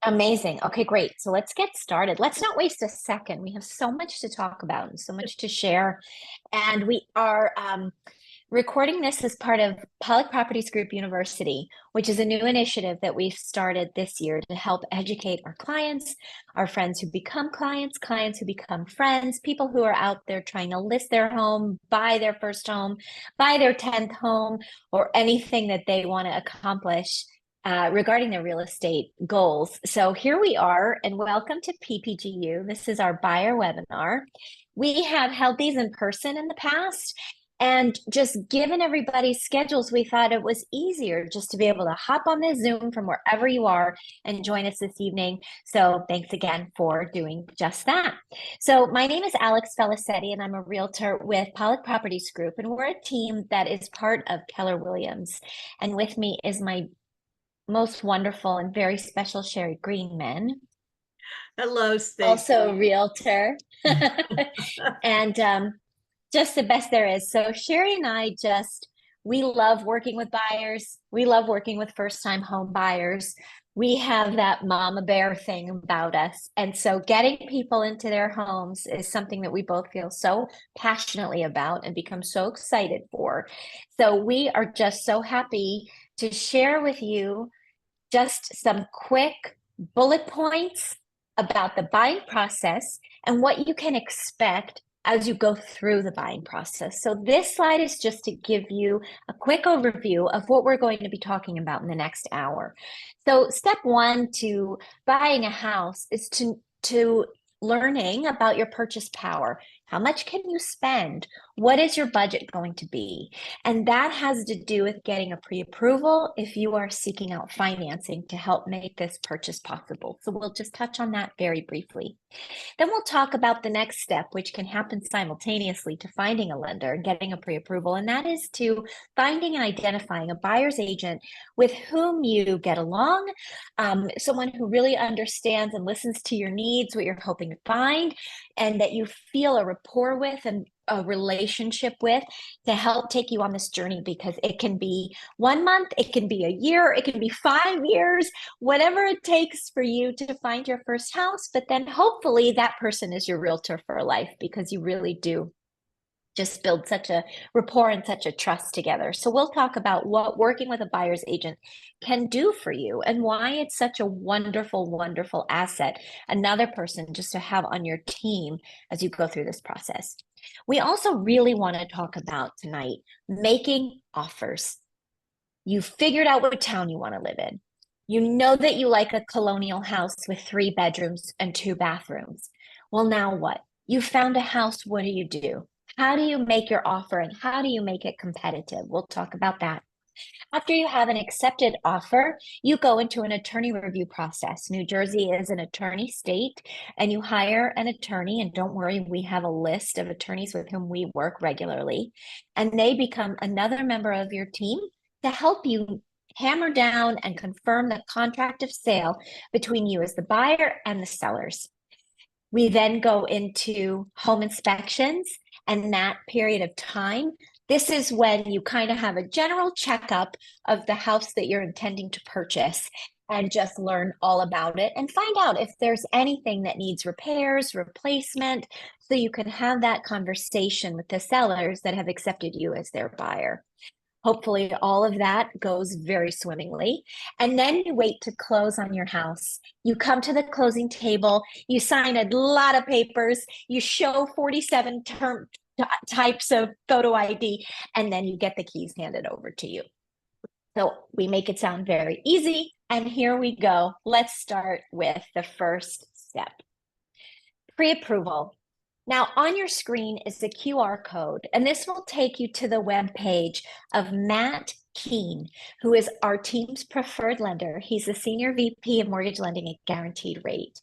Amazing. Okay, great. So let's get started. Let's not waste a second. We have so much to talk about and so much to share. And we are recording this as part of Pollock Properties Group University, which is a new initiative that we've started this year to help educate our clients, our friends who become clients, clients who become friends, people who are out there trying to list their home, buy their first home, buy their 10th home, or anything that they want to accomplish regarding their real estate goals. So here we are, and welcome to PPGU. This is our buyer webinar. We have held these in person in the past, and just given everybody's schedules, we thought it was easier just to be able to hop on this Zoom from wherever you are and join us this evening. So thanks again for doing just that. So my name is Alex Felicetti, and I'm a realtor with Pollock Properties Group, and we're a team that is part of Keller Williams. And with me is my most wonderful and very special Sheri Greenman, Hello, Stacy. also a realtor, and just the best there is. So Sheri and I we love working with buyers. We love working with first-time home buyers. We have that mama bear thing about us. And so getting people into their homes is something that we both feel so passionately about and become so excited for. So we are just so happy to share with you just some quick bullet points about the buying process and what you can expect as you go through the buying process. So this slide is just to give you a quick overview of what we're going to be talking about in the next hour. So step one to buying a house is to learning about your purchase power. How much can you spend? What is your budget going to be? And that has to do with getting a pre-approval if you are seeking out financing to help make this purchase possible. So we'll just touch on that very briefly. Then we'll talk about the next step, which can happen simultaneously to finding a lender and getting a pre-approval, and that is to finding and identifying a buyer's agent with whom you get along, someone who really understands and listens to your needs, what you're hoping to find, and that you feel a rapport with and a relationship with to help take you on this journey, because it can be 1 month, it can be a year, it can be 5 years, whatever it takes for you to find your first house. But then hopefully that person is your realtor for life, because you really do just build such a rapport and such a trust together. So we'll talk about what working with a buyer's agent can do for you and why it's such a wonderful, wonderful asset, another person just to have on your team as you go through this process. We also really want to talk about tonight making offers. You figured out what town you want to live in. You know that you like a colonial house with 3 bedrooms and 2 bathrooms. Well, now what? You found a house. What do you do? How do you make your offer, and how do you make it competitive? We'll talk about that. After you have an accepted offer, you go into an attorney review process. New Jersey is an attorney state, and you hire an attorney. And don't worry, we have a list of attorneys with whom we work regularly, and they become another member of your team to help you hammer down and confirm the contract of sale between you as the buyer and the sellers. We then go into home inspections, and that period of time, this is when you kind of have a general checkup of the house that you're intending to purchase and just learn all about it and find out if there's anything that needs repairs, replacement, so you can have that conversation with the sellers that have accepted you as their buyer. Hopefully all of that goes very swimmingly. And then you wait to close on your house. You come to the closing table, you sign a lot of papers, you show 47 types of photo ID, and then you get the keys handed over to you. So we make it sound very easy. And here we go. Let's start with the first step. Pre-approval. Now on your screen is the QR code, and this will take you to the web page of Matt Keene, who is our team's preferred lender. He's the Senior VP of Mortgage Lending at Guaranteed Rate.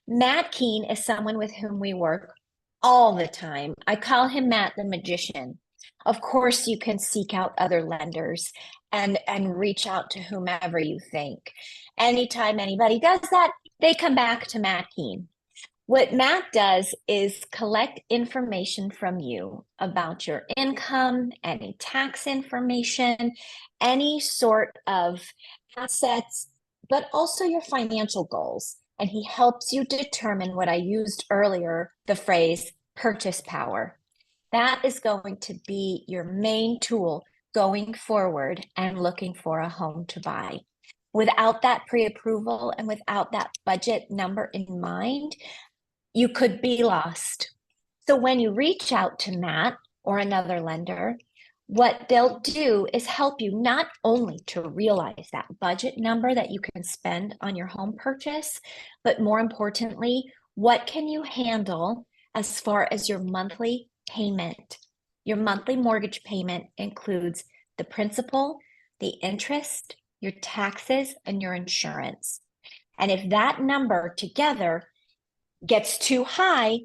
Matt Keene is someone with whom we work all the time. I call him Matt the Magician. Of course, you can seek out other lenders and reach out to whomever you think. Anytime anybody does that, they come back to Matt Keene. What Matt does is collect information from you about your income, any tax information, any sort of assets, but also your financial goals. And he helps you determine what I used earlier, the phrase purchase power. That is going to be your main tool going forward and looking for a home to buy. Without that pre-approval and without that budget number in mind, you could be lost. So when you reach out to Matt or another lender, what they'll do is help you not only to realize that budget number that you can spend on your home purchase, but more importantly, what can you handle as far as your monthly payment? Your monthly mortgage payment includes the principal, the interest, your taxes, and your insurance. And if that number together gets too high,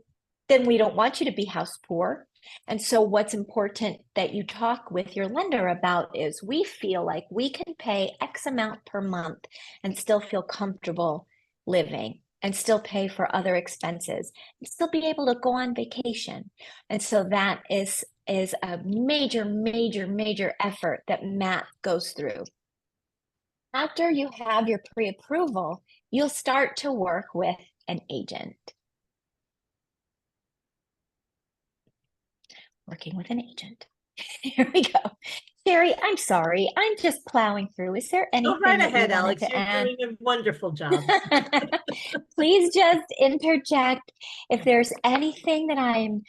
then we don't want you to be house poor. And so what's important that you talk with your lender about is we feel like we can pay X amount per month and still feel comfortable living and still pay for other expenses and still be able to go on vacation. And so that is a major effort that Matt goes through. After you have your pre-approval, you'll start to work with an agent. Working with an agent. Here we go. Sheri, I'm sorry. I'm just plowing through. Is there anything Go right that ahead, you wanted Alex. to You're add? doing a wonderful job. Please just interject if there's anything that I'm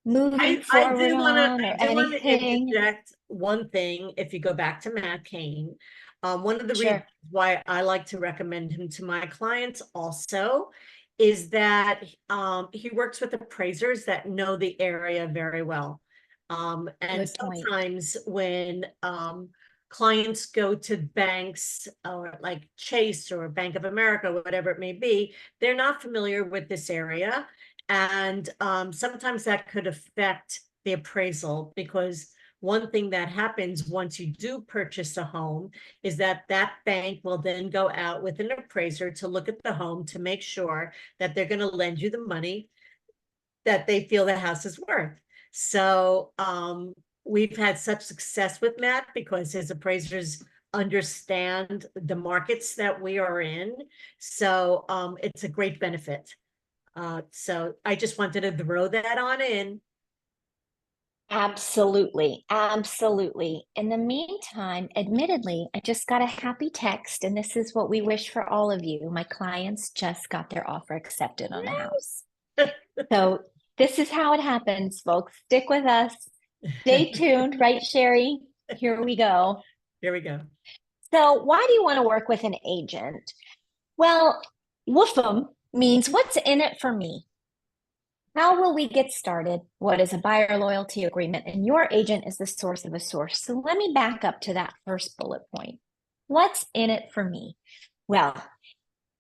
moving I forward do on or want to anything. interject one thing. If you go back to Matt Kane, one of the reasons Sure. why I like to recommend him to my clients also is that he works with appraisers that know the area very well. And Good point. sometimes when clients go to banks or like Chase or Bank of America, whatever it may be, they're not familiar with this area. And sometimes that could affect the appraisal, because one thing that happens once you do purchase a home is that that bank will then go out with an appraiser to look at the home to make sure that they're going to lend you the money that they feel the house is worth. So we've had such success with Matt because his appraisers understand the markets that we are in. So it's a great benefit. So I just wanted to throw that on in. Absolutely. Absolutely. In the meantime, admittedly, I just got a happy text, and this is what we wish for all of you. My clients just got their offer accepted on a house. So this is how it happens, folks. Stick with us. Stay tuned, right, Sheri? Here we go. Here we go. So why do you want to work with an agent? Well, WOOFM means what's in it for me? How will we get started? What is a buyer loyalty agreement? And your agent is the source of a source. So let me back up to that first bullet point. What's in it for me? Well,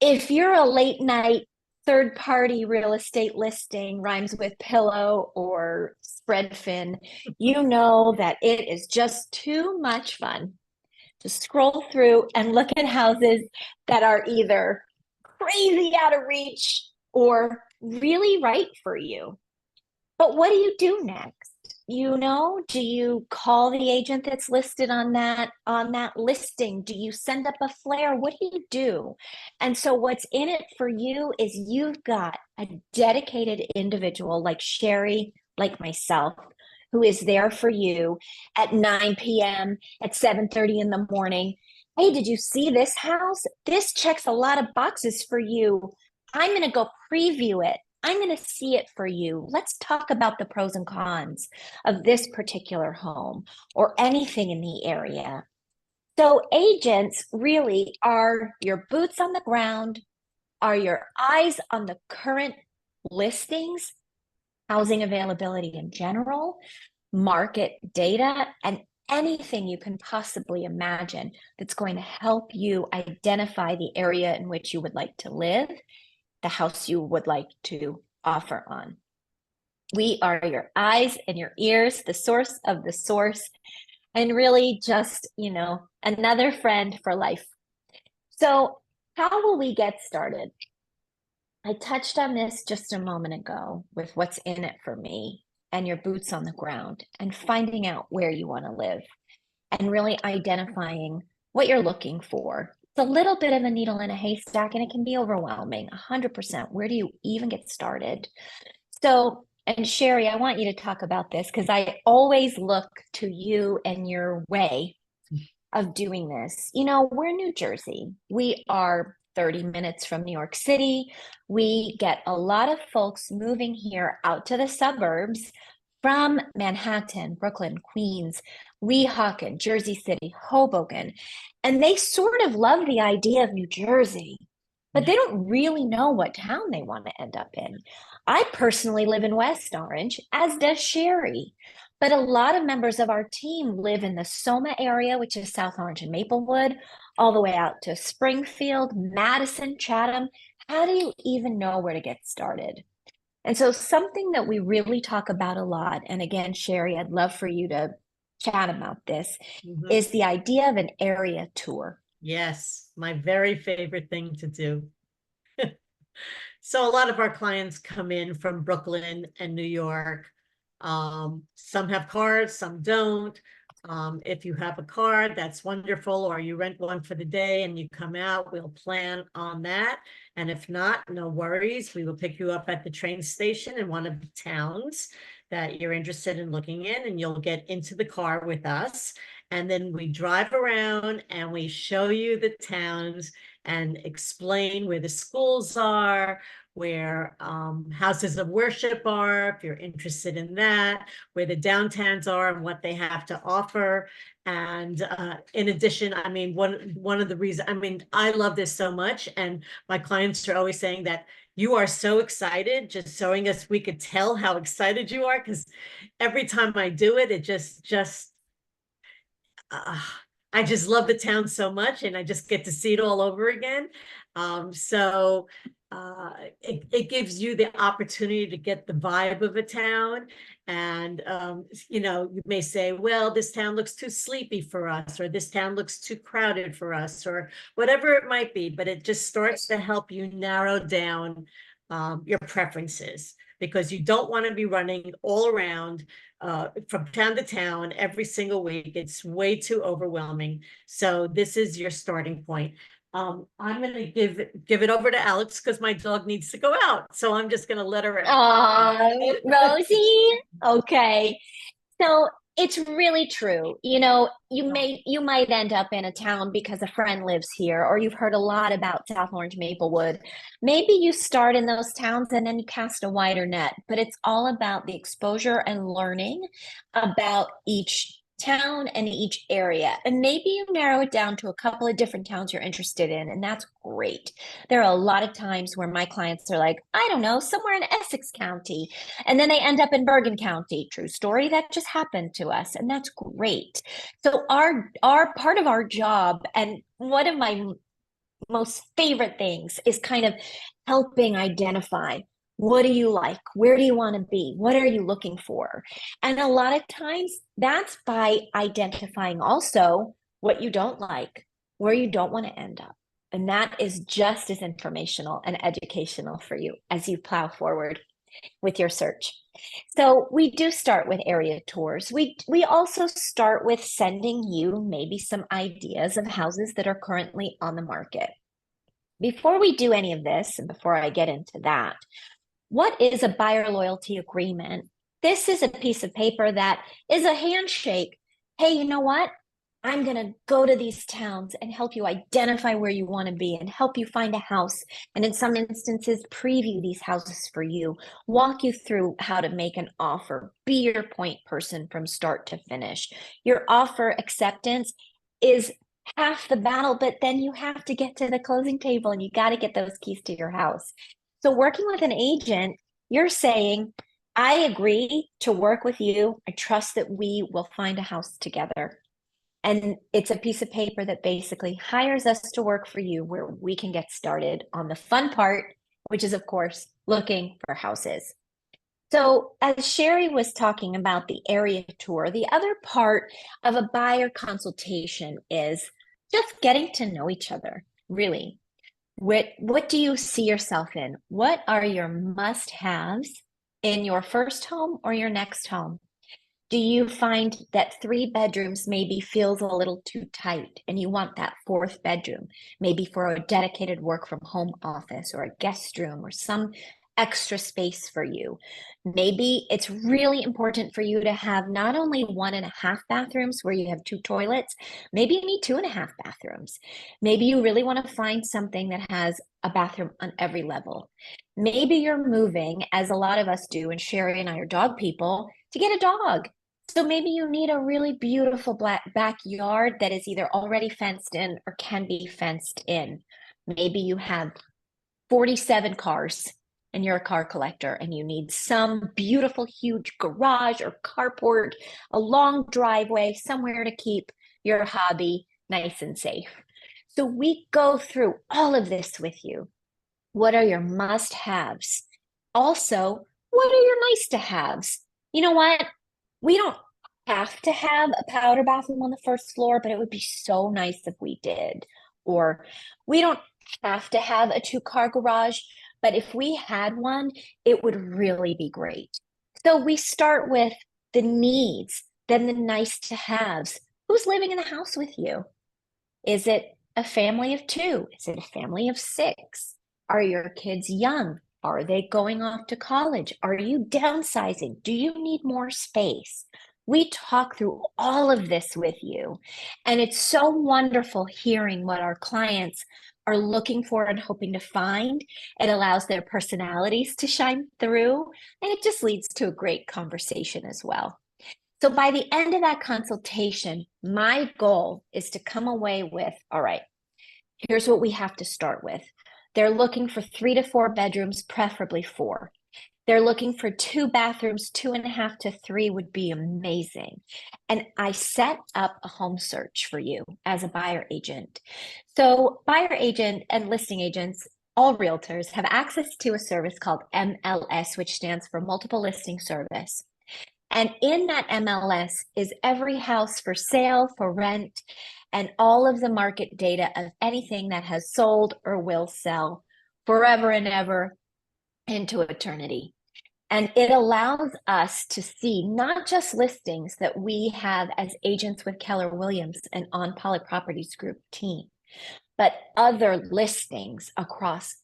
if you're a late night third party real estate listing, rhymes with pillow or Spreadfin, you know that it is just too much fun to scroll through and look at houses that are either crazy out of reach or really right for you. But what do you do next? Do you call the agent that's listed on that listing? Do you send up a flare? What do you do? And so what's in it for you is you've got a dedicated individual like Sheri, like myself, who is there for you at 9 p.m., at 7:30 in the morning. Hey, did you see this house? This checks a lot of boxes for you. I'm going to go preview it. I'm going to see it for you. Let's talk about the pros and cons of this particular home or anything in the area. So agents really are your boots on the ground, are your eyes on the current listings, housing availability in general, market data, and anything you can possibly imagine that's going to help you identify the area in which you would like to live, the house you would like to offer on. We are your eyes and your ears, the source of the source, and really just, another friend for life. So how will we get started? I touched on this just a moment ago with what's in it for me and your boots on the ground and finding out where you want to live and really identifying what you're looking for. It's a little bit of a needle in a haystack and it can be overwhelming, 100%. Where do you even get started? So, and Sheri, I want you to talk about this because I always look to you and your way of doing this. You know, we're New Jersey. We are 30 minutes from New York City. We get a lot of folks moving here out to the suburbs from Manhattan, Brooklyn, Queens, Weehawken, Jersey City, Hoboken. And they sort of love the idea of New Jersey, but they don't really know what town they want to end up in. I personally live in West Orange, as does Sheri. But a lot of members of our team live in the Soma area, which is South Orange and Maplewood, all the way out to Springfield, Madison, Chatham. How do you even know where to get started? And so, something that we really talk about a lot, and again, Sheri, I'd love for you to chat about this, is the idea of an area tour. Yes, my very favorite thing to do. So a lot of our clients come in from Brooklyn and New York. Some have cars, some don't. If you have a car, that's wonderful, or you rent one for the day and you come out, we'll plan on that. And if not, no worries. We will pick you up at the train station in one of the towns that you're interested in looking in, and you'll get into the car with us. And then we drive around and we show you the towns and explain where the schools are, where houses of worship are, if you're interested in that, where the downtowns are and what they have to offer. And in addition, I mean, one of the reasons, I mean, I love this so much, and my clients are always saying that you are so excited, just showing us, we could tell how excited you are, because every time I do it, it just I just love the town so much, and I just get to see it all over again. So it gives you the opportunity to get the vibe of a town. And, you know, you may say, well, this town looks too sleepy for us, or this town looks too crowded for us, or whatever it might be. But it just starts to help you narrow down your preferences, because you don't want to be running all around from town to town every single week. It's way too overwhelming. So this is your starting point. I'm going to give it over to Alex because my dog needs to go out. So I'm just going to let her out. Oh, Rosie. Okay. So it's really true. You know, you might end up in a town because a friend lives here, or you've heard a lot about South Orange Maplewood. Maybe you start in those towns and then you cast a wider net, but it's all about the exposure and learning about each town and each area. And maybe you narrow it down to a couple of different towns you're interested in, and that's great. There are a lot of times where my clients are like, I don't know, somewhere in Essex County, and then they end up in Bergen County. True story, that just happened to us, and that's great. So our part of our job, and one of my most favorite things, is kind of helping identify, what do you like? Where do you want to be? What are you looking for? And a lot of times that's by identifying also what you don't like, where you don't want to end up. And that is just as informational and educational for you as you plow forward with your search. So we do start with area tours. We also start with sending you maybe some ideas of houses that are currently on the market. Before we do any of this, and before I get into that, what is a buyer loyalty agreement? This is a piece of paper that is a handshake. Hey, you know what? I'm going to go to these towns and help you identify where you want to be and help you find a house. And in some instances, preview these houses for you, walk you through how to make an offer, be your point person from start to finish. Your offer acceptance is half the battle, but then you have to get to the closing table and you got to get those keys to your house. So working with an agent, you're saying, I agree to work with you. I trust that we will find a house together. And it's a piece of paper that basically hires us to work for you, where we can get started on the fun part, which is, of course, looking for houses. So as Sheri was talking about the area tour, the other part of a buyer consultation is just getting to know each other, really. What do you see yourself in? What are your must-haves in your first home or your next home? Do you find that 3 bedrooms maybe feels a little too tight and you want that 4th bedroom, maybe for a dedicated work from home office or a guest room or some extra space for you? Maybe it's really important for you to have not only 1.5 bathrooms where you have 2 toilets, maybe you need 2.5 bathrooms. Maybe you really want to find something that has a bathroom on every level. Maybe you're moving, as a lot of us do, and Sheri and I are dog people, to get a dog. So maybe you need a really beautiful black backyard that is either already fenced in or can be fenced in. Maybe you have 47 cars and you're a car collector and you need some beautiful, huge garage or carport, a long driveway, somewhere to keep your hobby nice and safe. So we go through all of this with you. What are your must-haves? Also, what are your nice-to-haves? You know what? We don't have to have a powder bathroom on the first floor, but it would be so nice if we did. Or we don't have to have a 2-car garage, but if we had one, it would really be great. So we start with the needs, then the nice to haves. Who's living in the house with you? Is it a family of 2? Is it a family of 6? Are your kids young? Are they going off to college? Are you downsizing? Do you need more space? We talk through all of this with you. And it's so wonderful hearing what our clients are looking for and hoping to find. It allows their personalities to shine through, and it just leads to a great conversation as well. So by the end of that consultation, my goal is to come away with, all right, here's what we have to start with. They're looking for 3 to 4 bedrooms, preferably 4. They're looking for 2 bathrooms, 2.5 to 3 would be amazing. And I set up a home search for you as a buyer agent. So buyer agent and listing agents, all realtors, have access to a service called MLS, which stands for Multiple Listing Service. And in that MLS is every house for sale, for rent, and all of the market data of anything that has sold or will sell forever and ever into eternity. And it allows us to see not just listings that we have as agents with Keller Williams and On Poly Properties Group team, but other listings across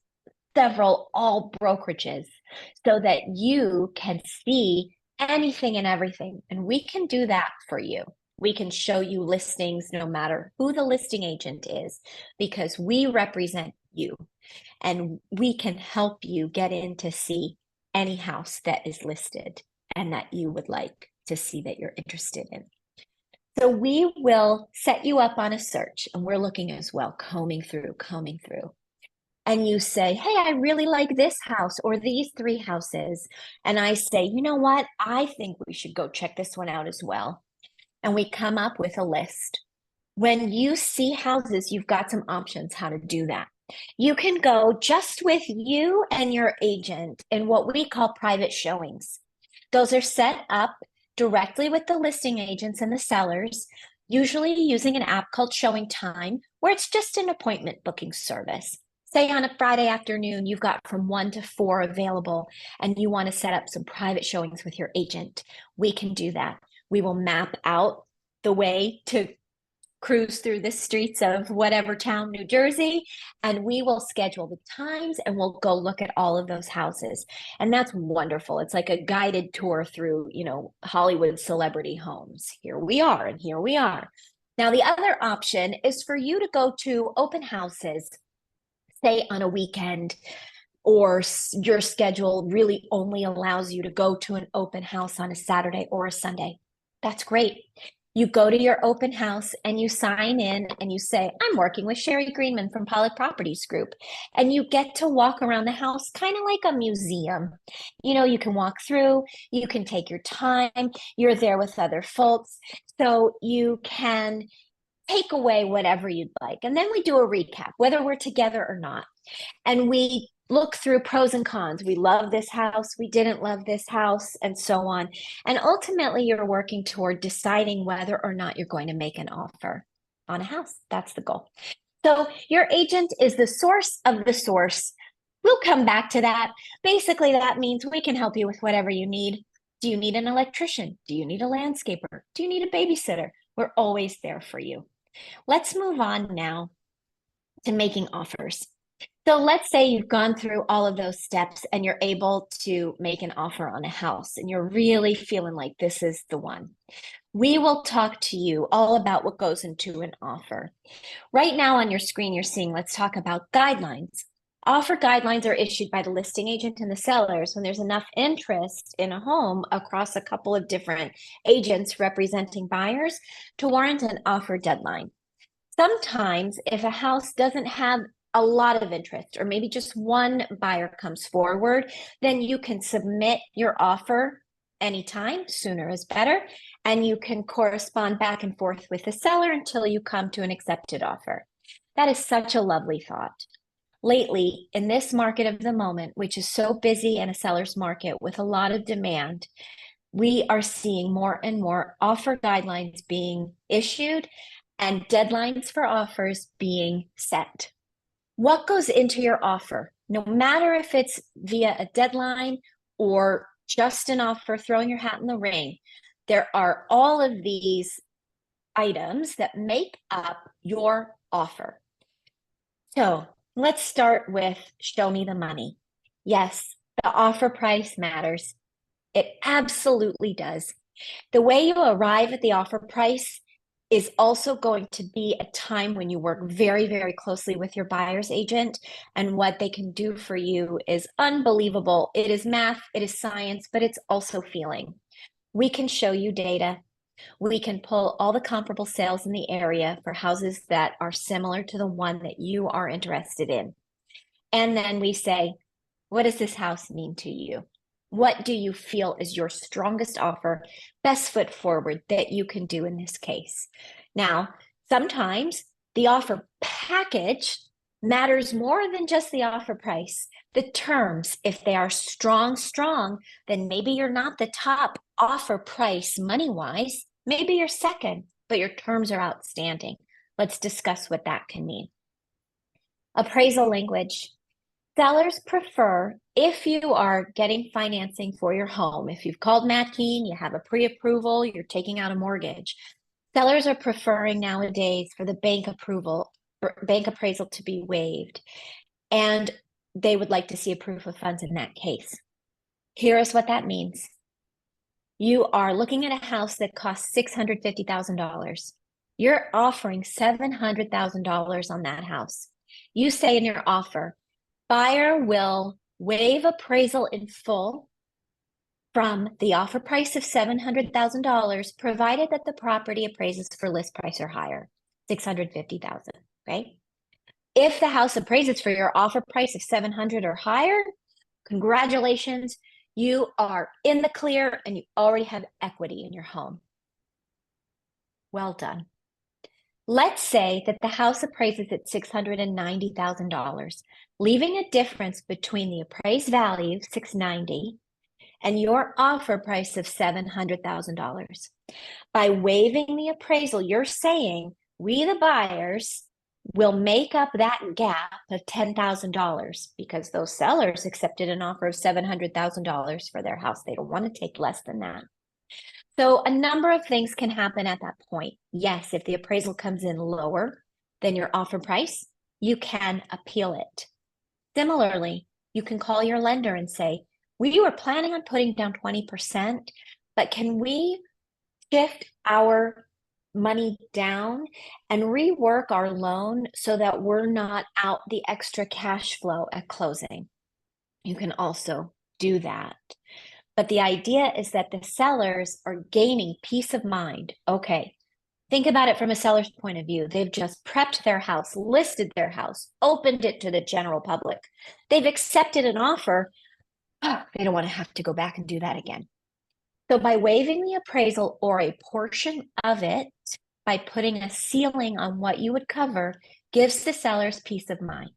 several all brokerages so that you can see anything and everything. And we can do that for you. We can show you listings no matter who the listing agent is, because we represent you and we can help you get in to see any house that is listed and that you would like to see, that you're interested in. So we will set you up on a search, and we're looking as well, combing through. And you say, hey, I really like this house or these 3 houses. And I say, you know what? I think we should go check this one out as well. And we come up with a list. When you see houses, you've got some options how to do that. You can go just with you and your agent in what we call private showings. Those are set up directly with the listing agents and the sellers, usually using an app called Showing Time, where it's just an appointment booking service. Say on a Friday afternoon, you've got from 1 to 4 available, and you want to set up some private showings with your agent. We can do that. We will map out the way to cruise through the streets of whatever town, New Jersey, and we will schedule the times and we'll go look at all of those houses. And that's wonderful. It's like a guided tour through, Hollywood celebrity homes. Here we are, and here we are. Now, the other option is for you to go to open houses, say on a weekend, or your schedule really only allows you to go to an open house on a Saturday or a Sunday. That's great. You go to your open house and you sign in and you say, I'm working with Sheri Greenman from Poly Properties Group. And you get to walk around the house kind of like a museum. You can walk through, you can take your time, you're there with other folks. So you can take away whatever you'd like. And then we do a recap, whether we're together or not. And we look through pros and cons. We love this house, we didn't love this house, and so on. And ultimately, you're working toward deciding whether or not you're going to make an offer on a house. That's the goal. So your agent is the source of the source. We'll come back to that. Basically, that means we can help you with whatever you need. Do you need an electrician? Do you need a landscaper? Do you need a babysitter? We're always there for you. Let's move on now to making offers. So let's say you've gone through all of those steps and you're able to make an offer on a house and you're really feeling like this is the one. We will talk to you all about what goes into an offer. Right now on your screen, you're seeing, let's talk about guidelines. Offer guidelines are issued by the listing agent and the sellers when there's enough interest in a home across a couple of different agents representing buyers to warrant an offer deadline. Sometimes if a house doesn't have a lot of interest, or maybe just one buyer comes forward, then you can submit your offer anytime, sooner is better, and you can correspond back and forth with the seller until you come to an accepted offer. That is such a lovely thought. Lately, in this market of the moment, which is so busy in a seller's market with a lot of demand, we are seeing more and more offer guidelines being issued and deadlines for offers being set. What goes into your offer, no matter if it's via a deadline or just an offer, throwing your hat in the ring, there are all of these items that make up your offer. So let's start with show me the money. Yes, the offer price matters. It absolutely does. The way you arrive at the offer price is also going to be a time when you work very, very closely with your buyer's agent, and what they can do for you is unbelievable. It is math, it is science, but it's also feeling. We can show you data. We can pull all the comparable sales in the area for houses that are similar to the one that you are interested in. And then we say, what does this house mean to you? What do you feel is your strongest offer, best foot forward that you can do in this case? Now, sometimes the offer package matters more than just the offer price. The terms, if they are strong, then maybe you're not the top offer price money-wise. Maybe you're second, but your terms are outstanding. Let's discuss what that can mean. Appraisal language. Sellers prefer, if you are getting financing for your home, if you've called Matt Keen, you have a pre-approval, you're taking out a mortgage, sellers are preferring nowadays for the bank appraisal to be waived, and they would like to see a proof of funds in that case. Here is what that means. You are looking at a house that costs $650,000. You're offering $700,000 on that house. You say in your offer, buyer will waive appraisal in full from the offer price of $700,000, provided that the property appraises for list price or higher, $650,000, okay? If the house appraises for your offer price of $700,000 or higher, congratulations, you are in the clear and you already have equity in your home. Well done. Let's say that the house appraises at $690,000, leaving a difference between the appraised value, $690,000, and your offer price of $700,000. By waiving the appraisal, you're saying we, the buyers, will make up that gap of $10,000 because those sellers accepted an offer of $700,000 for their house. They don't want to take less than that. So a number of things can happen at that point. Yes, if the appraisal comes in lower than your offer price, you can appeal it. Similarly, you can call your lender and say, we were planning on putting down 20%, but can we shift our money down and rework our loan so that we're not out the extra cash flow at closing? You can also do that. But the idea is that the sellers are gaining peace of mind. Okay, think about it from a seller's point of view. They've just prepped their house, listed their house, opened it to the general public. They've accepted an offer. Oh, they don't want to have to go back and do that again. So by waiving the appraisal or a portion of it, by putting a ceiling on what you would cover, gives the sellers peace of mind.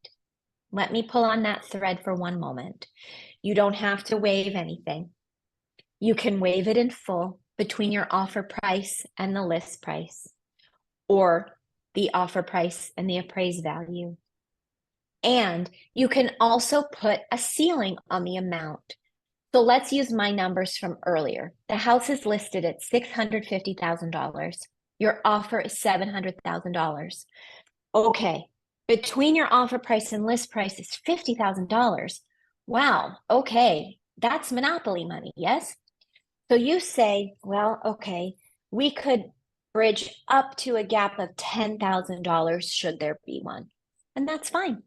Let me pull on that thread for one moment. You don't have to waive anything. You can waive it in full between your offer price and the list price, or the offer price and the appraised value. And you can also put a ceiling on the amount. So let's use my numbers from earlier. The house is listed at $650,000. Your offer is $700,000. Okay, between your offer price and list price is $50,000. Wow, okay, that's monopoly money, yes? So you say, well, okay, we could bridge up to a gap of $10,000 should there be one. And that's fine.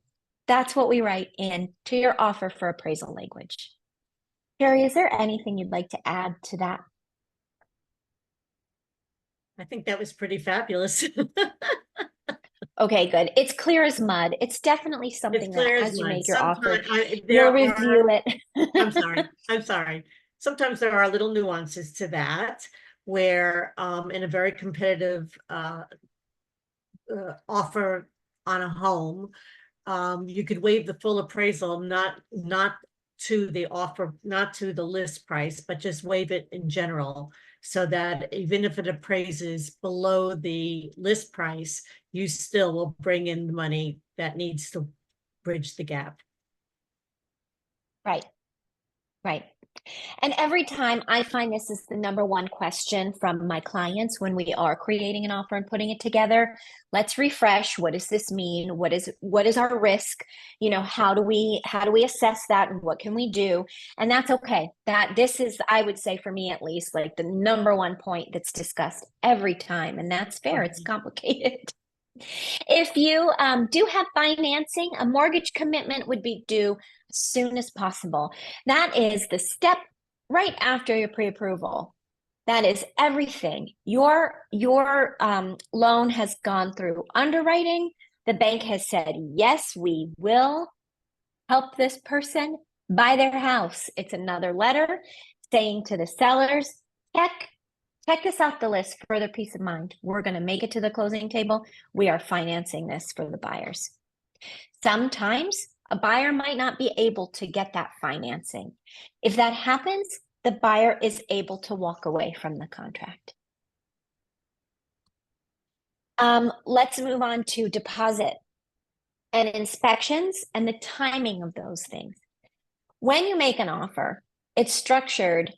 That's what we write in to your offer for appraisal language. Sheri, is there anything you'd like to add to that? I think that was pretty fabulous. Okay, good. It's clear as mud. It's definitely something It's that clear as as you mud. make your offer, Sometimes you'll there review are, it. I'm sorry. Sometimes there are little nuances to that where in a very competitive offer on a home, you could waive the full appraisal, not to the offer, not to the list price, but just waive it in general, so that even if it appraises below the list price, you still will bring in the money that needs to bridge the gap. Right, right. And every time I find this is the number one question from my clients when we are creating an offer and putting it together. Let's refresh. What does this mean? What is our risk? You know, how do we assess that and what can we do? And that's okay. That this is, I would say for me at least, like the number one point that's discussed every time. And that's fair. It's complicated. If you do have financing, a mortgage commitment would be due as soon as possible. That is the step right after your pre-approval. That is everything. Your loan has gone through underwriting. The bank has said, yes, we will help this person buy their house. It's another letter saying to the sellers, check this off the list for their peace of mind. We're going to make it to the closing table. We are financing this for the buyers. Sometimes a buyer might not be able to get that financing. If that happens, the buyer is able to walk away from the contract. Let's move on to deposit and inspections and the timing of those things. When you make an offer, it's structured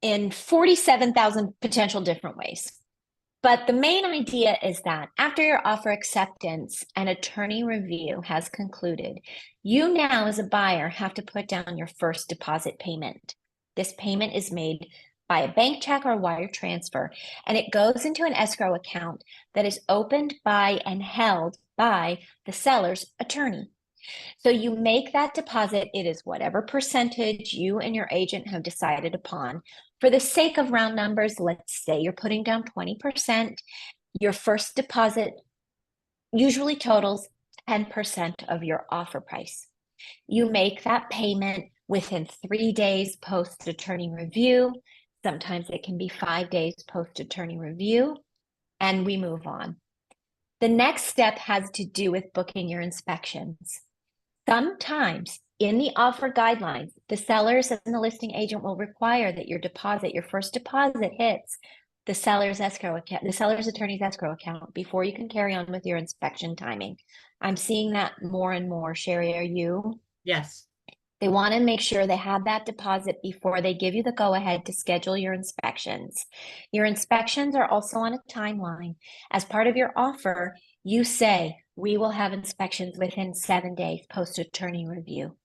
in 47,000 potential different ways. But the main idea is that after your offer acceptance and attorney review has concluded, you now as a buyer have to put down your first deposit payment. This payment is made by a bank check or wire transfer, and it goes into an escrow account that is opened by and held by the seller's attorney. So you make that deposit. It is whatever percentage you and your agent have decided upon. For the sake of round numbers, let's say you're putting down 20%. Your first deposit usually totals 10% of your offer price. You make that payment within 3 days post attorney review. Sometimes it can be 5 days post attorney review, and we move on. The next step has to do with booking your inspections. Sometimes in the offer guidelines, the sellers and the listing agent will require that your first deposit hits the seller's escrow account, the seller's attorney's escrow account before you can carry on with your inspection timing. I'm seeing that more and more. Sheri, are you? Yes. They want to make sure they have that deposit before they give you the go-ahead to schedule your inspections. Your inspections are also on a timeline. As part of your offer, you say, we will have inspections within 7 days post-attorney review.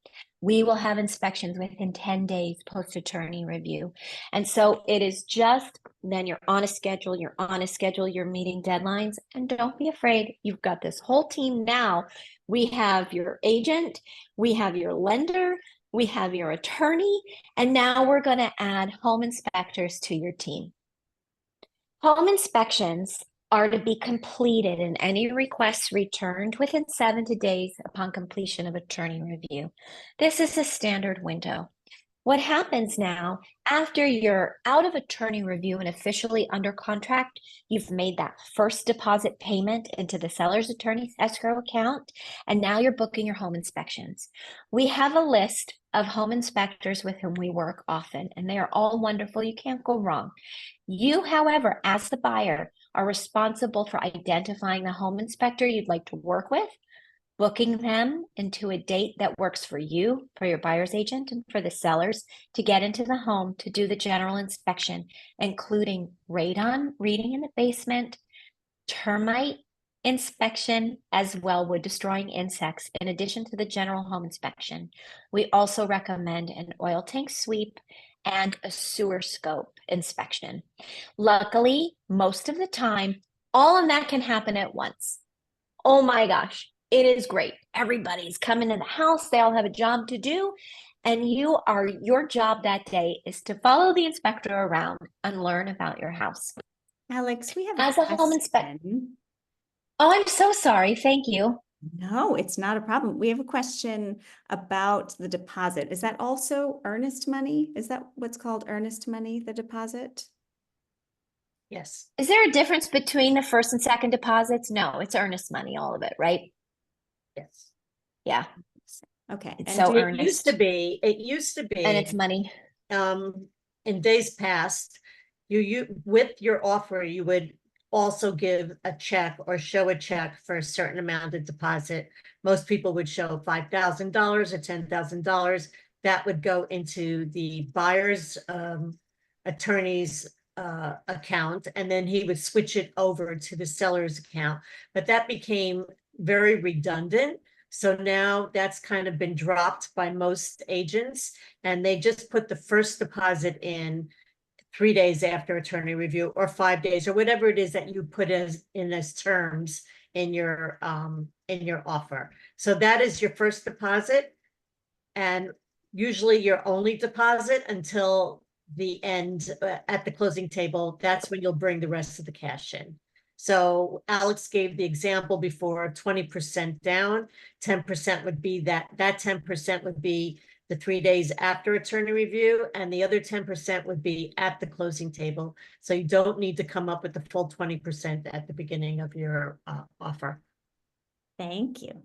We will have inspections within 10 days post-attorney review. And so it is just, then you're on a schedule, you're meeting deadlines, and don't be afraid. You've got this whole team now. We have your agent, we have your lender, we have your attorney, and now we're going to add home inspectors to your team. Home inspections are to be completed and any requests returned within 7 days upon completion of attorney review. This is a standard window. What happens now, after you're out of attorney review and officially under contract, you've made that first deposit payment into the seller's attorney's escrow account, and now you're booking your home inspections. We have a list of home inspectors with whom we work often, and they are all wonderful. You can't go wrong. You, however, as the buyer, are responsible for identifying the home inspector you'd like to work with, booking them into a date that works for you, for your buyer's agent, and for the sellers to get into the home to do the general inspection, including radon reading in the basement, termite inspection, as well wood destroying insects, in addition to the general home inspection. We also recommend an oil tank sweep and a sewer scope inspection. Luckily, most of the time, all of that can happen at once. Oh my gosh, it is great. Everybody's coming to the house, they all have a job to do. And your job that day is to follow the inspector around and learn about your house. Alex, we have As a home inspector. question. Oh, I'm so sorry. Thank you. No, it's not a problem. We have a question about the deposit. Is that also earnest money? Is that what's called earnest money, the deposit? Yes. Is there a difference between the first and second deposits? No, it's earnest money, all of it, right? Yes. Yeah. Okay. It's And so It earnest. used to be, And it's money. in days past, you with your offer, you would also give a check or show a check for a certain amount of deposit. Most people would show $5,000 or $10,000. That would go into the buyer's attorney's account, and then he would switch it over to the seller's account. But that became very redundant. So now that's kind of been dropped by most agents, and they just put the first deposit in 3 days after attorney review, or 5 days, or whatever it is that you put as terms in your offer. So that is your first deposit, and usually your only deposit until the end, at the closing table. That's when you'll bring the rest of the cash in. So Alex gave the example before, 20% down, 10% would be that 10% would be the 3 days after attorney review, and the other 10% would be at the closing table. So you don't need to come up with the full 20% at the beginning of your offer. Thank you.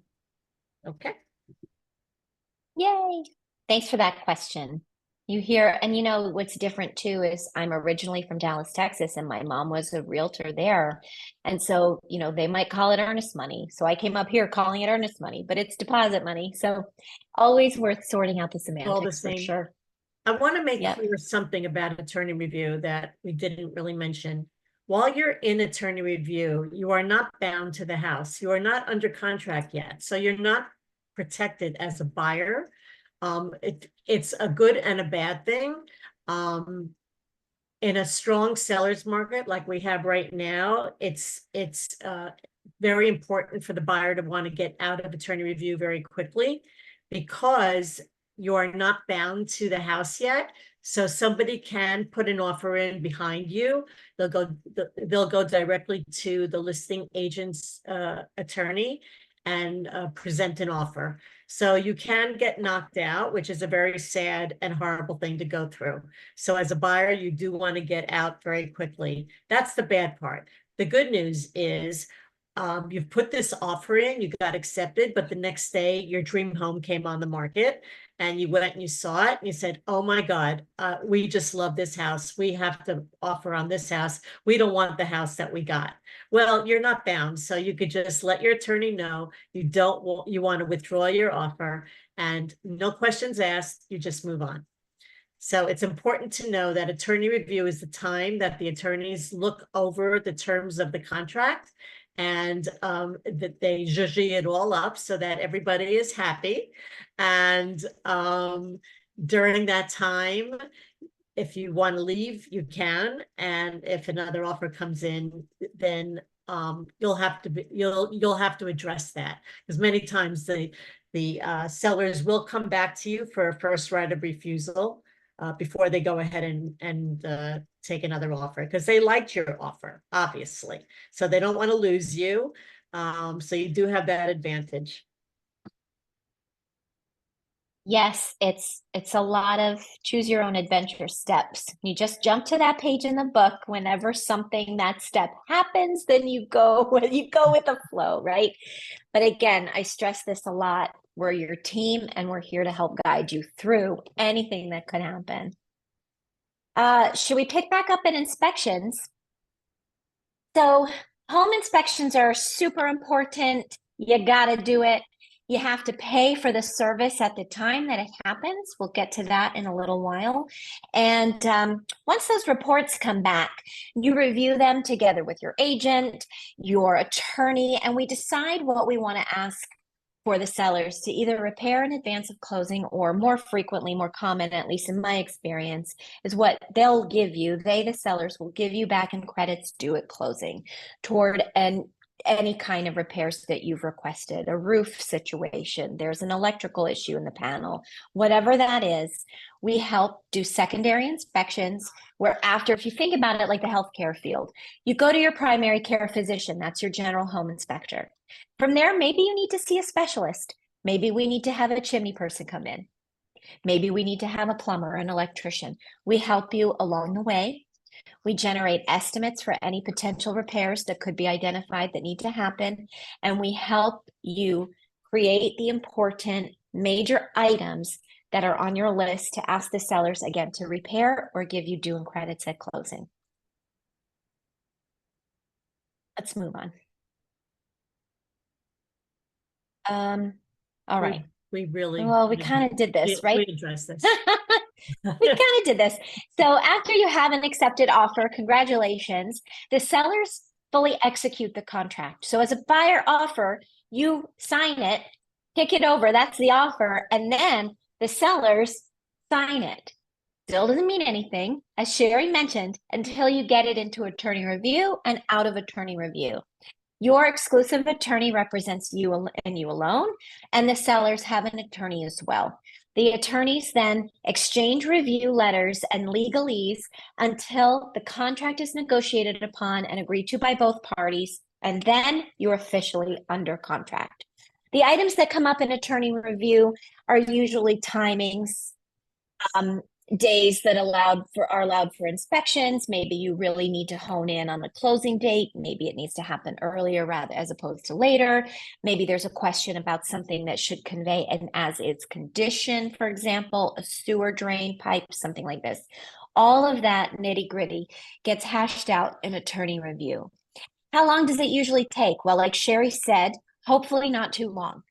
Okay. Yay. Thanks for that question. You hear, and you know what's different too is I'm originally from Dallas, Texas, and my mom was a realtor there. And so, they might call it earnest money. So I came up here calling it earnest money, but it's deposit money. So always worth sorting out the All the semantics for same. sure. I want to make Yep. clear something about attorney review that we didn't really mention. While you're in attorney review, you are not bound to the house. You are not under contract yet. So you're not protected as a buyer. It's a good and a bad thing. In a strong seller's market like we have right now, it's very important for the buyer to want to get out of attorney review very quickly, because you are not bound to the house yet. So somebody can put an offer in behind you. They'll go directly to the listing agent's attorney and present an offer. So you can get knocked out, which is a very sad and horrible thing to go through. So as a buyer, you do want to get out very quickly. That's the bad part. The good news is you've put this offer in, you got accepted, but the next day your dream home came on the market, and you went and you saw it and you said, oh my God, we just love this house. We have to offer on this house. We don't want the house that we got. Well, you're not bound. So you could just let your attorney know you want to withdraw your offer, and no questions asked, you just move on. So it's important to know that attorney review is the time that the attorneys look over the terms of the contract, and that they zhuzh it all up so that everybody is happy. And during that time, if you want to leave, you can. And if another offer comes in, then you'll have to address that, because many times the sellers will come back to you for a first right of refusal before they go ahead and take another offer, because they liked your offer, obviously. So they don't want to lose you. So you do have that advantage. Yes, it's a lot of choose your own adventure steps. You just jump to that page in the book whenever that step happens, then you go with the flow, right? But again, I stress this a lot. We're your team, and we're here to help guide you through anything that could happen. Should we pick back up at inspections? So home inspections are super important. You got to do it. You have to pay for the service at the time that it happens. We'll get to that in a little while. And once those reports come back, you review them together with your agent, your attorney, and we decide what we want to ask for the sellers to either repair in advance of closing, or more frequently, more common, at least in my experience, is what they'll give you. They, the sellers, will give you back in credits due at closing toward any kind of repairs that you've requested, a roof situation, there's an electrical issue in the panel, whatever that is. We help do secondary inspections where after, if you think about it like the healthcare field, you go to your primary care physician, that's your general home inspector. From there, maybe you need to see a specialist. Maybe we need to have a chimney person come in. Maybe we need to have a plumber, an electrician. We help you along the way. We generate estimates for any potential repairs that could be identified that need to happen. And we help you create the important major items that are on your list to ask the sellers, again, to repair or give you due and credits at closing. Let's move on. All right. We really. Well, we kind of did this, right? We addressed this. We kind of did this. So after you have an accepted offer, congratulations, the sellers fully execute the contract. So as a buyer offer, you sign it, kick it over, that's the offer, and then the sellers sign it. Still doesn't mean anything, as Sheri mentioned, until you get it into attorney review and out of attorney review. Your exclusive attorney represents you and you alone, and the sellers have an attorney as well. The attorneys then exchange review letters and legalese until the contract is negotiated upon and agreed to by both parties, and then you're officially under contract. The items that come up in attorney review are usually timings, days that are allowed for inspections. Maybe you really need to hone in on the closing date. Maybe it needs to happen earlier rather as opposed to later. Maybe there's a question about something that should convey an as-is condition, for example, a sewer drain pipe, something like this. All of that nitty-gritty gets hashed out in attorney review. How long does it usually take? Well, like Sheri said, hopefully not too long.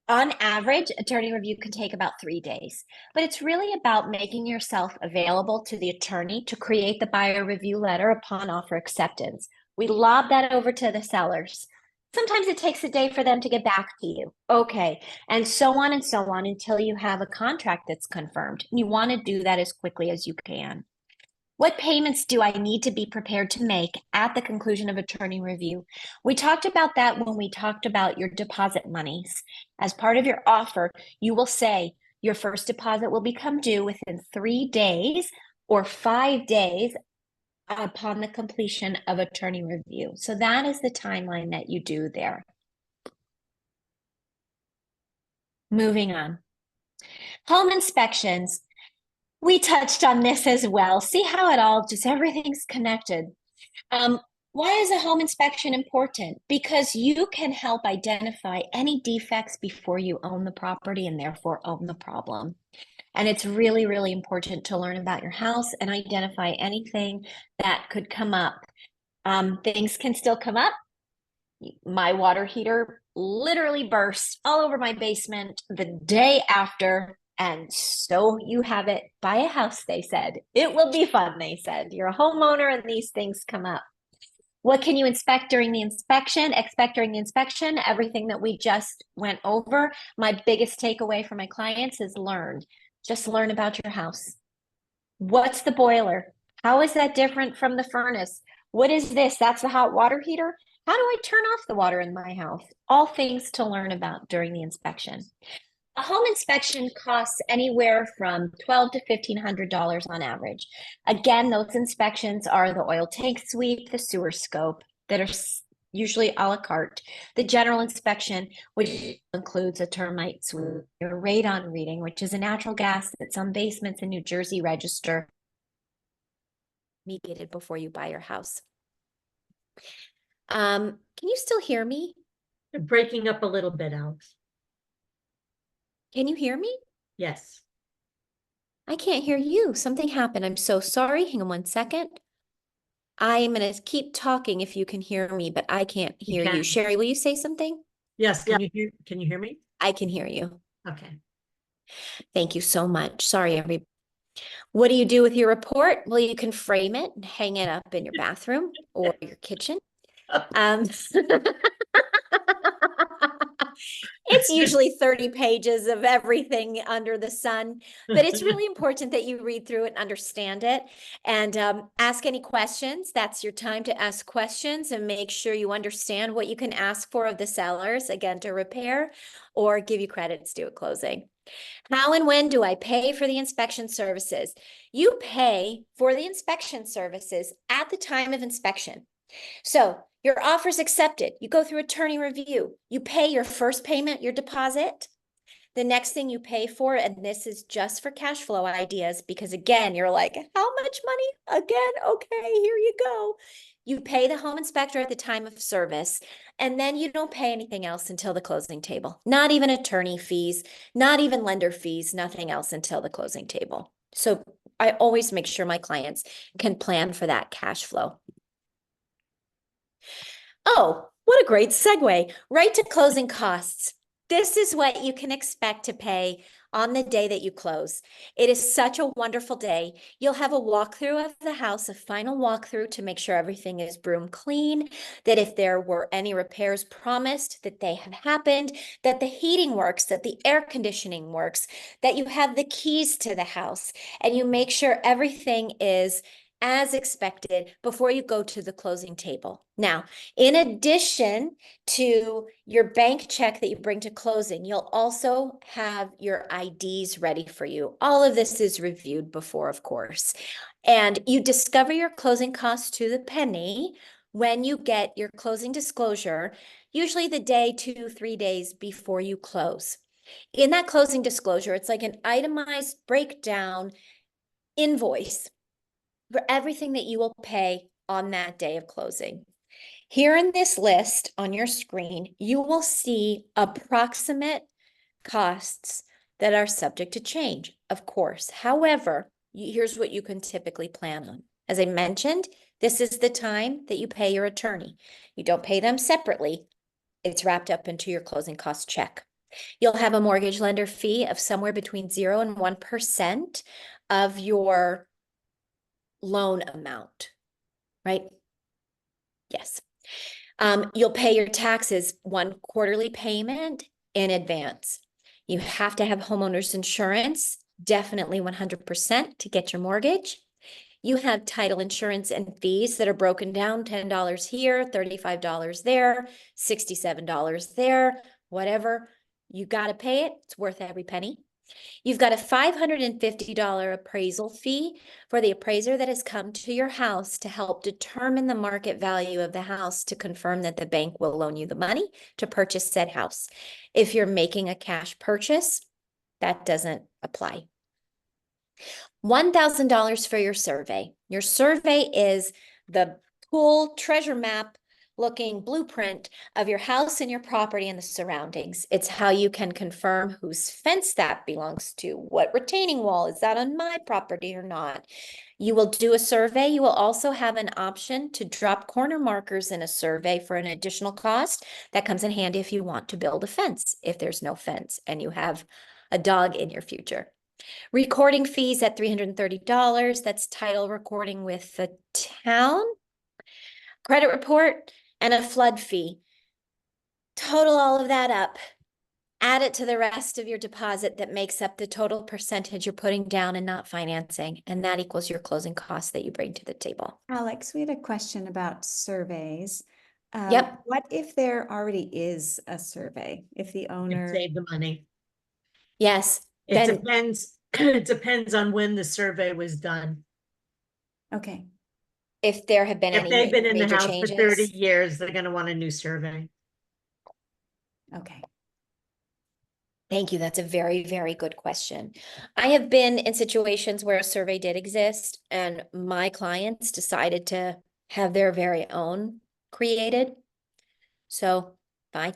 On average, attorney review can take about 3 days, but it's really about making yourself available to the attorney to create the buyer review letter upon offer acceptance. We lob that over to the sellers. Sometimes it takes a day for them to get back to you. Okay, and so on until you have a contract that's confirmed. You want to do that as quickly as you can. What payments do I need to be prepared to make at the conclusion of attorney review? We talked about that when we talked about your deposit monies. As part of your offer, you will say your first deposit will become due within 3 days or 5 days upon the completion of attorney review. So that is the timeline that you do there. Moving on. Home inspections. We touched on this as well. See how it all, just everything's connected. Why is a home inspection important? Because you can help identify any defects before you own the property and therefore own the problem. And it's really, really important to learn about your house and identify anything that could come up. Things can still come up. My water heater literally burst all over my basement the day after. And so you have it. Buy a house, they said. It will be fun, they said. You're a homeowner and these things come up. What can you inspect during the inspection? Expect during the inspection, everything that we just went over. My biggest takeaway for my clients is learn. Just learn about your house. What's the boiler? How is that different from the furnace? What is this? That's the hot water heater? How do I turn off the water in my house? All things to learn about during the inspection. A home inspection costs anywhere from $1,200 to $1,500 on average. Again, those inspections are the oil tank sweep, the sewer scope that are usually a la carte. The general inspection, which includes a termite sweep, a radon reading, which is a natural gas that some basements in New Jersey register. Mediated before you buy your house. Can you still hear me? You're breaking up a little bit, Alex. Can you hear me? Yes. I can't hear you. Something happened. I'm so sorry. Hang on one second. I am going to keep talking if you can hear me, but I can't hear you. can. Sheri, will you say something? Yes. Can you hear me? I can hear you. Okay. Thank you so much. Sorry, everybody. What do you do with your report? Well, you can frame it and hang it up in your bathroom or your kitchen. It's usually 30 pages of everything under the sun, but it's really important that you read through it and understand it and ask any questions. That's your time to ask questions and make sure you understand what you can ask for of the sellers, again, to repair or give you credits due at closing. How and when do I pay for the inspection services? You pay for the inspection services at the time of inspection. So your offer's accepted. You go through attorney review. You pay your first payment, your deposit. The next thing you pay for, and this is just for cash flow ideas, because again, you're like, how much money? Again, okay, here you go. You pay the home inspector at the time of service, and then you don't pay anything else until the closing table. Not even attorney fees, not even lender fees, nothing else until the closing table. So I always make sure my clients can plan for that cash flow. Oh, what a great segue. Right to closing costs. This is what you can expect to pay on the day that you close. It is such a wonderful day. You'll have a walkthrough of the house, a final walkthrough to make sure everything is broom clean, that if there were any repairs promised, that they have happened, that the heating works, that the air conditioning works, that you have the keys to the house, and you make sure everything is as expected before you go to the closing table. Now, in addition to your bank check that you bring to closing, you'll also have your IDs ready for you. All of this is reviewed before, of course. And you discover your closing costs to the penny when you get your closing disclosure, usually the day, 2-3 days before you close. In that closing disclosure, it's like an itemized breakdown invoice for everything that you will pay on that day of closing. Here in this list on your screen, you will see approximate costs that are subject to change, of course. However, here's what you can typically plan on. As I mentioned, this is the time that you pay your attorney. You don't pay them separately. It's wrapped up into your closing cost check. You'll have a mortgage lender fee of somewhere between 0 and 1% of your loan amount, right? Yes. You'll pay your taxes 1 quarterly payment in advance. You have to have homeowners insurance, definitely 100% to get your mortgage. You have title insurance and fees that are broken down, $10 here, $35 there, $67 there, whatever. You got to pay it. It's worth every penny. You've got a $550 appraisal fee for the appraiser that has come to your house to help determine the market value of the house to confirm that the bank will loan you the money to purchase said house. If you're making a cash purchase, that doesn't apply. $1,000 for your survey. Your survey is the cool treasure map looking blueprint of your house and your property and the surroundings. It's how you can confirm whose fence that belongs to, what retaining wall, is that on my property or not? You will do a survey. You will also have an option to drop corner markers in a survey for an additional cost. That comes in handy if you want to build a fence, if there's no fence and you have a dog in your future. Recording fees at $330. That's title recording with the town. Credit report and a flood fee. Total all of that up. Add it to the rest of your deposit that makes up the total percentage you're putting down and not financing. And that equals your closing costs that you bring to the table. Alex, we had a question about surveys. Yep. What if there already is a survey? If the owner, Save the money. Yes. It Then depends, it depends on when the survey was done. okay, if there have been If any they've been in the major house for 30 changes. years, they're gonna want a new survey. okay. Thank you. That's a very, very good question. I have been in situations where a survey did exist and my clients decided to have their very own created. So, fine.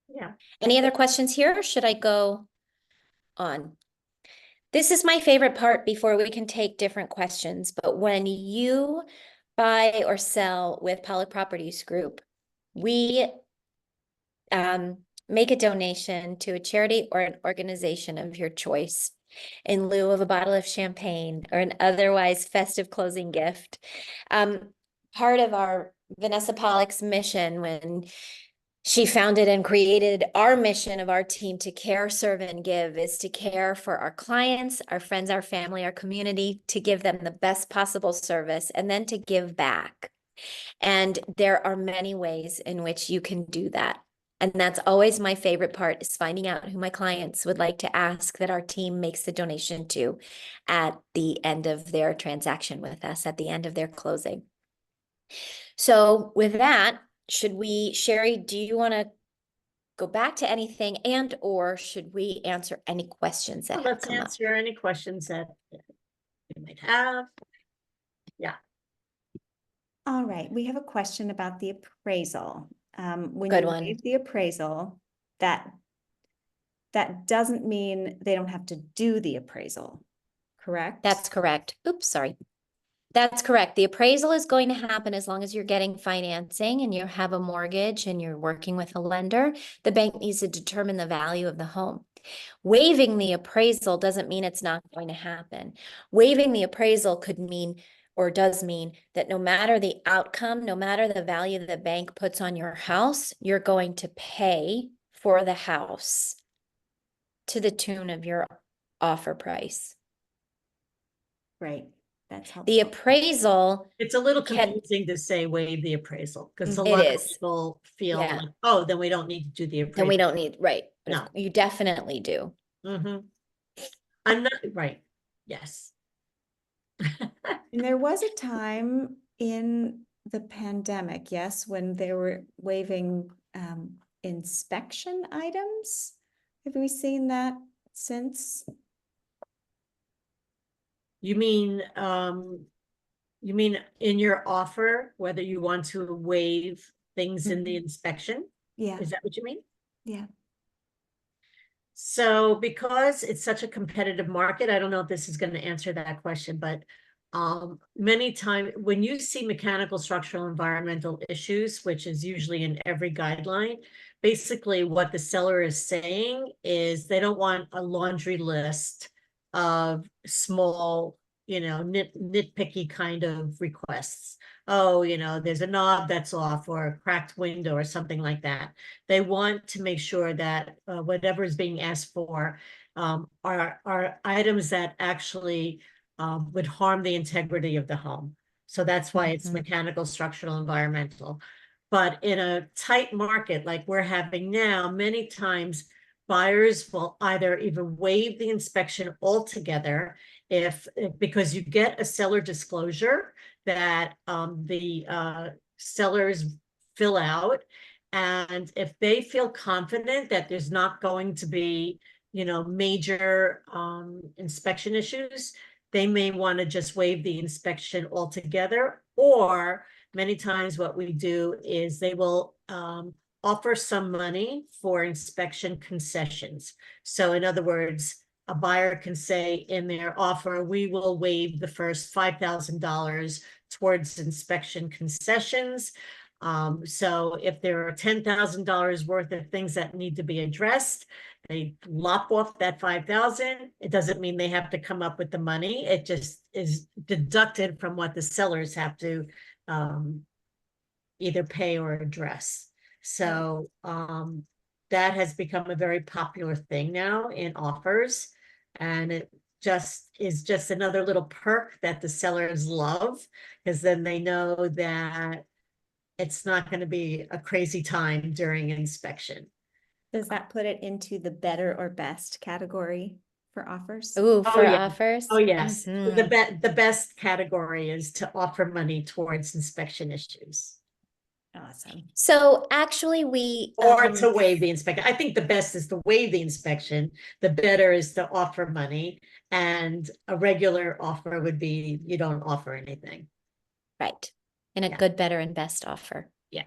Yeah. Any other questions here? Or should I go on? This is my favorite part before we can take different questions. But when you buy or sell with Pollock Properties Group, we make a donation to a charity or an organization of your choice in lieu of a bottle of champagne or an otherwise festive closing gift. Part of our Vanessa Pollock's mission when she founded and created our mission of our team to care, serve, and give is to care for our clients, our friends, our family, our community, to give them the best possible service, and then to give back. And there are many ways in which you can do that. And that's always my favorite part, is finding out who my clients would like to ask that our team makes the donation to at the end of their transaction with us, at the end of their closing. So with that, Sheri, do you want to go back to anything, and or should we answer any questions that have Let's come up? answer any questions that you might have. Yeah. All right, we have a question about the appraisal. When Good you one. waive the appraisal, that doesn't mean they don't have to do the appraisal, correct? That's correct. Oops, sorry. That's correct. The appraisal is going to happen as long as you're getting financing and you have a mortgage and you're working with a lender. The bank needs to determine the value of the home. Waiving the appraisal doesn't mean it's not going to happen. Waiving the appraisal could mean, or does mean, that no matter the outcome, no matter the value the bank puts on your house, you're going to pay for the house to the tune of your offer price. Great, that's helpful. The appraisal, It's a little Can- confusing to say waive the appraisal because a It lot of is. people feel Yeah. like, oh, then we don't need to do the appraisal. then we don't need, right? But No. you definitely do. Mm-hmm. I'm not right. Yes. And there was a time in the pandemic, yes, when they were waiving inspection items. Have we seen that since? You mean in your offer, whether you want to waive things in the inspection? Yeah, Is that what you mean? yeah. So because it's such a competitive market, I don't know if this is going to answer that question, but many times when you see mechanical, structural, environmental issues, which is usually in every guideline, basically what the seller is saying is they don't want a laundry list of small, nitpicky kind of requests. Oh, there's a knob that's off or a cracked window or something like that. They want to make sure that whatever is being asked for are items that actually would harm the integrity of the home. So that's why it's mechanical, structural, environmental. But in a tight market like we're having now, many times buyers will either even waive the inspection altogether because you get a seller disclosure that the sellers fill out. And if they feel confident that there's not going to be, major inspection issues, they may want to just waive the inspection altogether. Or many times what we do is they will offer some money for inspection concessions. So in other words, a buyer can say in their offer, we will waive the first $5,000 towards inspection concessions. So if there are $10,000 worth of things that need to be addressed, they lop off that 5,000. It doesn't mean they have to come up with the money. It just is deducted from what the sellers have to either pay or address. So that has become a very popular thing now in offers. And it is just another little perk that the sellers love, because then they know that it's not going to be a crazy time during inspection. Does that put it into the better or best category for offers? Ooh, for yeah. offers? Oh, yes. Mhm. The best category is to offer money towards inspection issues. Awesome. So actually we, Or to waive the inspection. I think the best is to waive the inspection. The better is to offer money. And a regular offer would be you don't offer anything. right, in a Yeah. good, better, and best offer. Yeah.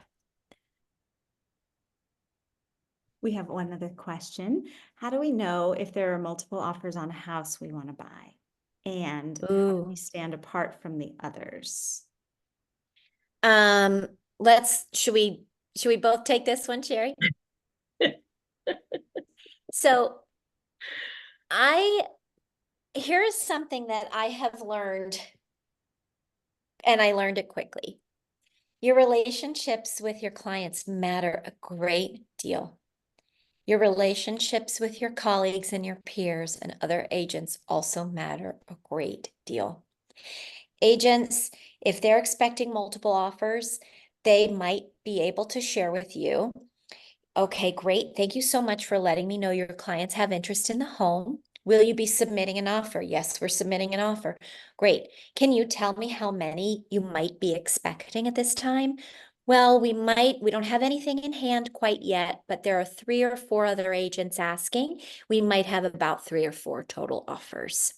We have one other question. How do we know if there are multiple offers on a house we want to buy? And how do we Ooh. stand apart from the others? Should we both take this one, Sheri? So here's something that I have learned, and I learned it quickly. Your relationships with your clients matter a great deal. Your relationships with your colleagues and your peers and other agents also matter a great deal. Agents, if they're expecting multiple offers, they might be able to share with you, okay, great. Thank you so much for letting me know your clients have interest in the home. Will you be submitting an offer? Yes, we're submitting an offer. Great. Can you tell me how many you might be expecting at this time? Well, we don't have anything in hand quite yet, but there are 3 or 4 other agents asking. We might have about 3 or 4 total offers.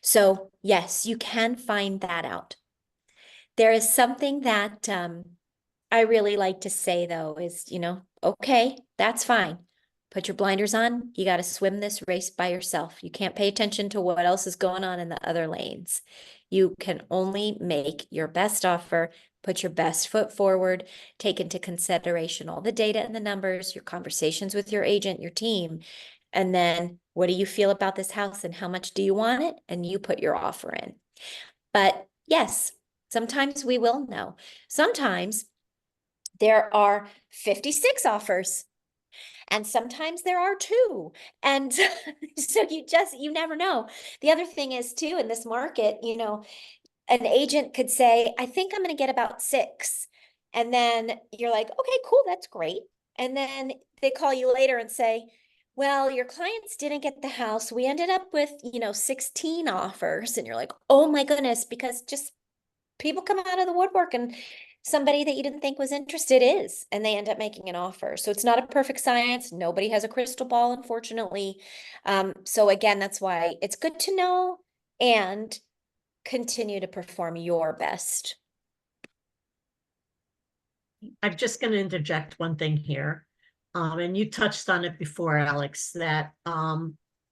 So yes, you can find that out. There is something that I really like to say though is, okay, that's fine. Put your blinders on. You got to swim this race by yourself. You can't pay attention to what else is going on in the other lanes. You can only make your best offer, put your best foot forward, take into consideration all the data and the numbers, your conversations with your agent, your team, and then what do you feel about this house and how much do you want it? And you put your offer in. But yes, sometimes we will know. Sometimes there are 56 offers and sometimes there are 2. And so you never know. The other thing is too, in this market, an agent could say, I think I'm going to get about 6. And then you're like, okay, cool, that's great. And then they call you later and say, well, your clients didn't get the house. We ended up with, 16 offers. And you're like, oh my goodness, because just people come out of the woodwork and somebody that you didn't think was interested is, and they end up making an offer. So it's not a perfect science. Nobody has a crystal ball, unfortunately. So again, that's why it's good to know and continue to perform your best. I'm just going to interject one thing here. And you touched on it before, Alex, that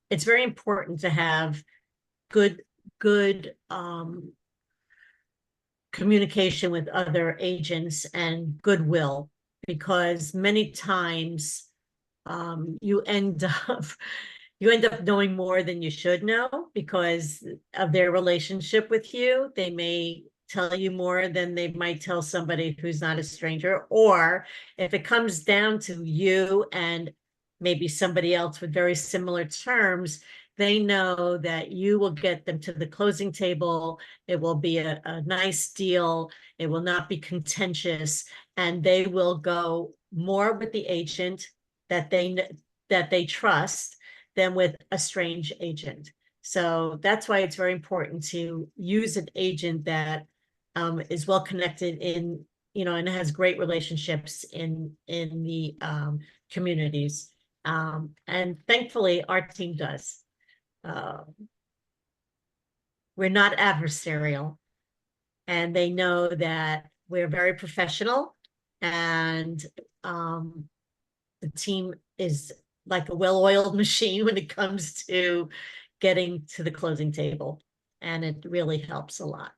it's very important to have good communication with other agents and goodwill, because many times you end up knowing more than you should know because of their relationship with you. They may tell you more than they might tell somebody who's not a stranger. Or if it comes down to you and maybe somebody else with very similar terms, they know that you will get them to the closing table. It will be a nice deal. It will not be contentious, and they will go more with the agent that they trust than with a strange agent. So that's why it's very important to use an agent that is well connected in, and has great relationships in the communities. And thankfully, our team does. We're not adversarial, and they know that we're very professional, and the team is like a well-oiled machine when it comes to getting to the closing table, and it really helps a lot.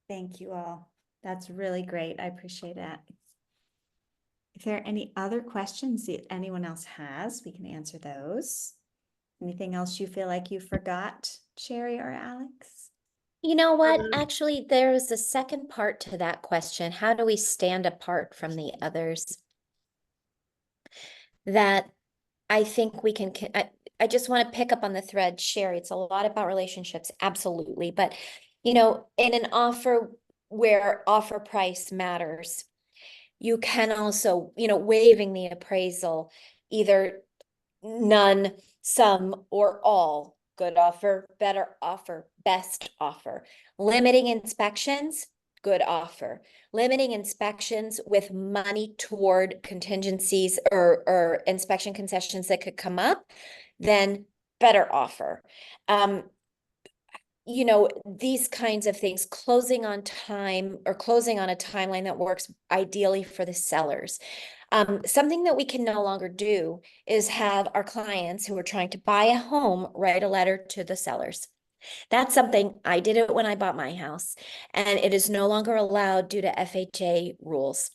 Thank you all. That's really great. I appreciate that. If there are any other questions that anyone else has, we can answer those. Anything else you feel like you forgot, Sheri or Alex? You know what? Actually, there's a second part to that question. How do we stand apart from the others? That I think we can, I just want to pick up on the thread, Sheri. It's a lot about relationships, absolutely. But, in an offer where offer price matters, you can also, waiving the appraisal, either none, some, or all. Good offer, better offer, best offer. Limiting inspections, good offer. Limiting inspections with money toward contingencies or inspection concessions that could come up, then better offer. These kinds of things, closing on time or closing on a timeline that works ideally for the sellers. Something that we can no longer do is have our clients who are trying to buy a home write a letter to the sellers. That's something I did it when I bought my house, and it is no longer allowed due to FHA rules.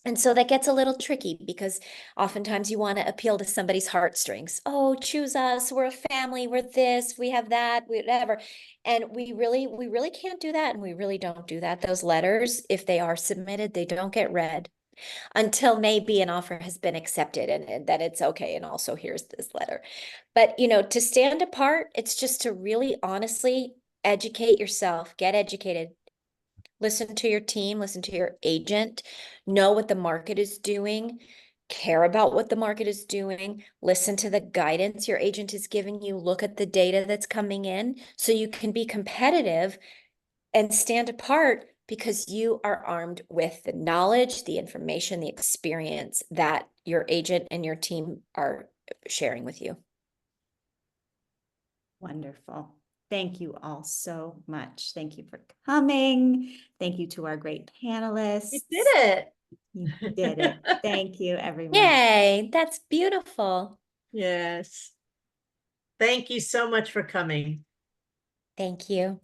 And so that gets a little tricky because oftentimes you want to appeal to somebody's heartstrings. Oh, choose us. We're a family. We're this. We have that. Whatever. And we really can't do that. And we really don't do that. Those letters, if they are submitted, they don't get read until maybe an offer has been accepted and that it's okay. And also here's this letter. But, to stand apart, it's just to really honestly educate yourself, get educated. Listen to your team, listen to your agent, know what the market is doing, care about what the market is doing, listen to the guidance your agent is giving you, look at the data that's coming in so you can be competitive and stand apart because you are armed with the knowledge, the information, the experience that your agent and your team are sharing with you. Wonderful. Thank you all so much. Thank you for coming. Thank you to our great panelists. You did it. You did it. Thank you, everyone. Yay, that's beautiful. Yes. Thank you so much for coming. Thank you.